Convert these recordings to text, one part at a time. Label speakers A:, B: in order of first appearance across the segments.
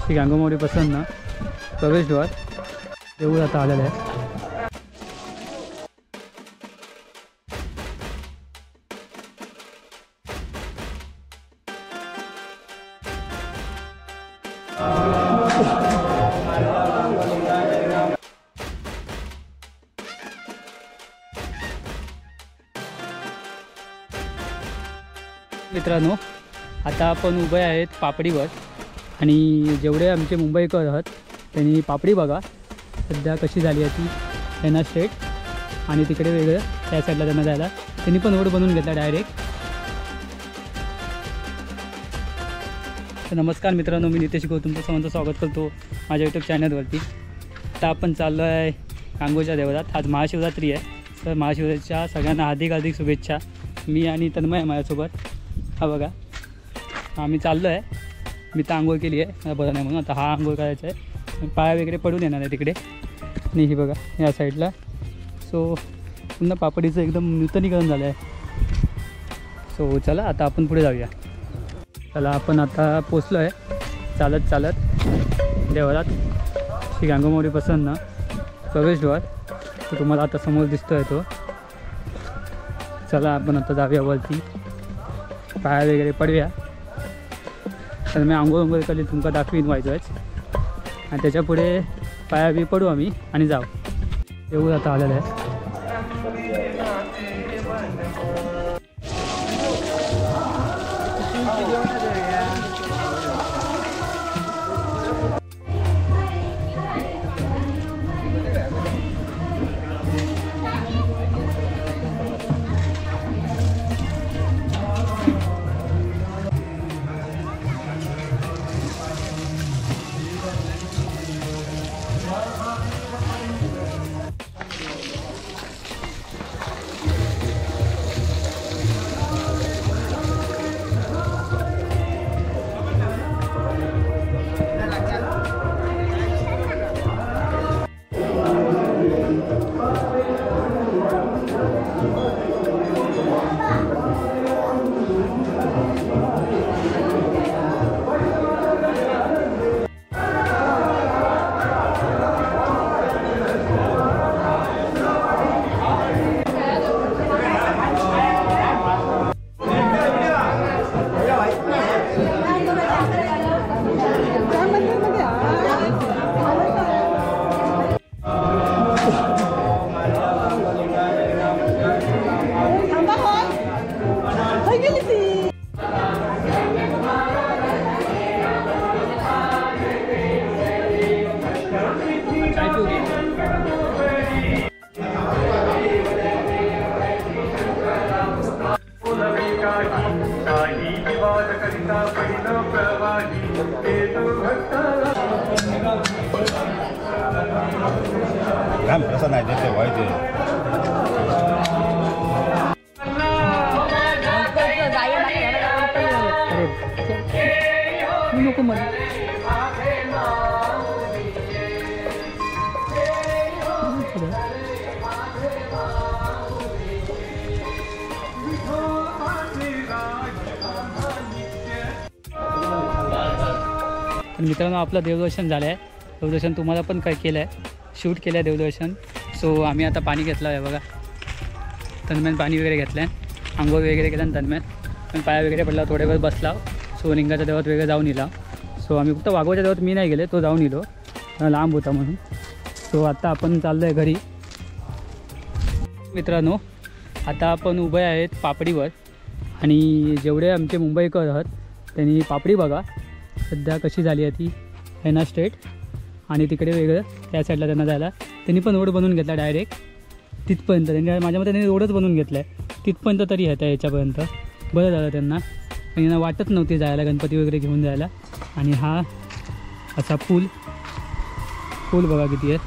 A: श्री गांगोमाऊली प्रसन्न प्रवेशद्वार देऊळ आता आलेलं आहे. मित्रांनो, आता आपण उभे आहेत पापडीवर आणि जेवढे आमचे मुंबईकर आहात त्यांनी पापडी बघा सध्या कशी झाली आहे ती. त्यांना स्ट्रेट आणि तिकडे वेगळं त्या साईडला त्यांना जायला त्यांनी पण रोड बनवून घेतला डायरेक्ट. तर नमस्कार मित्रांनो, मी नितेश गौतम तुमचं सर्वांचं स्वागत करतो माझ्या यूट्यूब चॅनलवरती. आता आपण चाललो आहे गांगोच्या देवळात. आज महाशिवरात्री आहे, तर महाशिवरात्रीच्या सगळ्यांना हार्दिक शुभेच्छा. मी आणि तन्मय आहे माझ्यासोबत. हा बघा, आम्ही चाललो आहे. मी तर आंघोळ केली आहे, मला बरं नाही म्हणून. आता हा आंघोळ करायचा आहे, पाया वगैरे पडून येणार आहे तिकडे. आणि ही बघा या साईडला. सो पुन्हा पापडीचं एकदम नूतनीकरण झालं आहे. सो चला आता आपण पुढे जाऊया. चला आपण आता पोचलो आहे चालत चालत देवळात. श्री गांगोमाऊली प्रसन्न प्रवेशद्वार तो तुम्हाला आता समोर दिसतो आहे तो. चला आपण आता जाऊया वरती, पाया वगैरे पडूया. तर मी आंघोळ केली तुमका दाखवीन व्हायचंच. आणि त्याच्या पुढे पाया बी पडू आम्ही आणि जाऊ. देऊळ आता आलेलं आहे.
B: राम प्रसन्न आहे ते व्हायचे.
A: नको मला मित्रांनो, आपलं देवदर्शन झालं आहे. देवदर्शन तुम्हाला पण काय केलं आहे, शूट केलं आहे देवदर्शन. सो आम्ही आता पाणी घेतलं आहे बघा. तन्मयान पाणी वगैरे घेतलं आहे, आंघोळ वगैरे केलं आणि तन्मयान पण पाया वगैरे पडला, थोडे वेळ बसला. सो लिंगाच्या देवात वगैरे जाऊन येला. सो आम्ही फक्त वाघोच्या देवात मी नाही गेले, तो जाऊन येलो, लांब होता म्हणून. सो आता आपण चाललो आहे घरी. मित्रांनो, आता आपण उभे आहेत पापडीवर आणि जेवढे आमचे मुंबईकर आहात त्यांनी पापडी बघा सध्या कशी झाली आहे ती. यांना स्ट्रेट आणि तिकडे वेगळं त्या साईडला त्यांना जायला त्यांनी पण रोड बनवून घेतला डायरेक्ट तिथपर्यंत. त्यांनी माझ्या मते त्यांनी रोडच बनवून घेतला आहे तिथपर्यंत तरी येतं याच्यापर्यंत. बरं झालं त्यांना, पण यांना वाटत नव्हती जायला गणपती वगैरे घेऊन जायला. आणि हा असा पूल बघा किती आहे.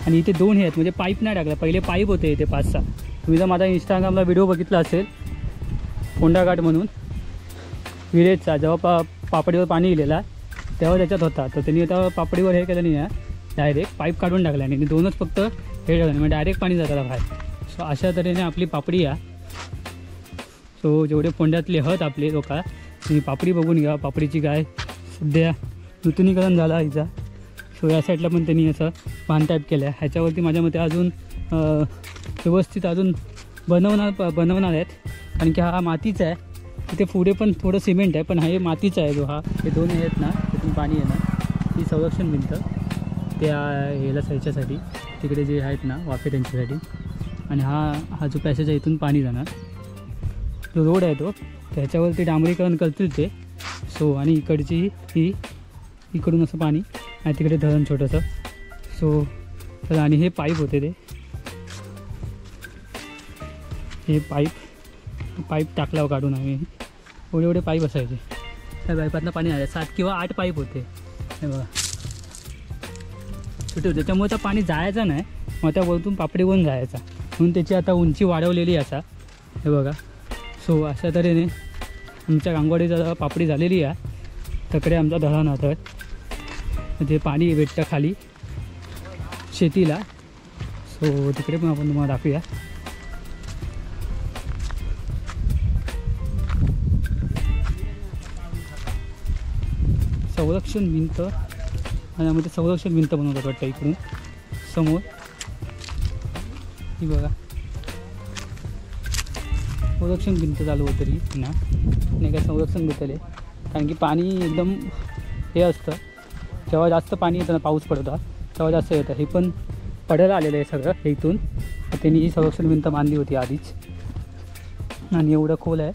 A: आणि इथे दोन हे आहेत, म्हणजे पाईप नाही टाकला, पहिले पाईप होते इथे 5-6. तुम्ही जर माझा इंस्टाग्रामला व्हिडिओ बघितला असेल फोंडा घाट म्हणून विरेजचा, जेव्हा पापडीवर पाणी गेलेला तेव्हा त्याच्यात होता. तर त्यांनी आता पापडीवर हे केलं नाही आहे, डायरेक्ट पाईप काढून टाकला आणि दोनच फक्त हे टाकलं, म्हणजे डायरेक्ट पाणी जातं बाहेर. सो अशा तऱ्हेने आपली पापडी आहे. सो जेवढे फोंड्यातले आहेत आपले लोक ही पापडी बघून घ्या. पापडीची काय सध्या नूतनीकरण झाला हिचा. सो या साईडला पण त्यांनी असं बांध टाईप केलं आहे. ह्याच्यावरती माझ्या मते अजून व्यवस्थित अजून बनवणार आहेत, कारण की हा मातीचा आहे. तिथे पुढे पण थोडं सिमेंट आहे, पण हा हे मातीचा आहे. जो हे दोन आहेत ना, तिथून पाणी येणार. ही संरक्षण भिंत त्या ह्याला ह्याच्यासाठी तिकडे जे आहेत ना वाफे त्यांच्यासाठी. आणि हा जो पॅसेज आहे इथून पाणी जाणार. जो रोड आहे तो त्याच्यावरती डांबरीकरण करतील ते. सो आणि इकडची ही इकडून असं पाणी आणि तिकडे धरण छोटंसं. सो तर आणि हे पाईप होते ते, हे पाईप टाकल्यावर काढून आम्ही एवढे पाईप असायचे. त्या पाईपातनं पाणी आलं. 7 किंवा 8 पाईप होते हे बघा, छोटे होते. त्यामुळे तर पाणी जायचं नाही, मग त्या वरतून पापडीवरून जायचा. म्हणून त्याची आता उंची वाढवलेली असा हे बघा. सो अशा तऱ्हेने आमच्या गांगवाडीचा पापडी झालेली आहे. तकडे आमचा धरण आहे, ते पाणी भेटतं खाली शेतीला. सो तिकडे पण आपण तुम्हाला दाखवूया. संरक्षण भिंत आणि यामध्ये संरक्षण भिंत बनवतात वाटतं इकडून समोर. ही बघा संरक्षण भिंत चालू होतं तरी ना, नाही काय संरक्षण भिंतले. कारण की पाणी एकदम हे असतं, जेव्हा जास्त पाणी येतं ना, पाऊस पडता तेव्हा जास्त येतं. हे पण पडायला आलेलं आहे सगळं हे इथून. त्यांनी ही संरक्षण भिंत बांधली होती आधीच. आणि एवढं खोल आहे,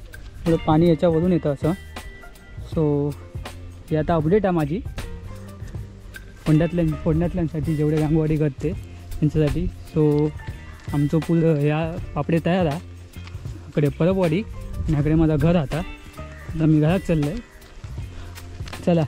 A: एवढं पाणी याच्यावरून येतं असं. सो ही आता अपडेट आहे माझी फोडण्यातल्यांसाठी, जेवढे गांगवाडी करते त्यांच्यासाठी. सो आमचं पूल ह्या पापडे तयार आहे. इकडे परबवाडी आणि इकडे माझं घर. आता मी घरात चाललं आहे. चला.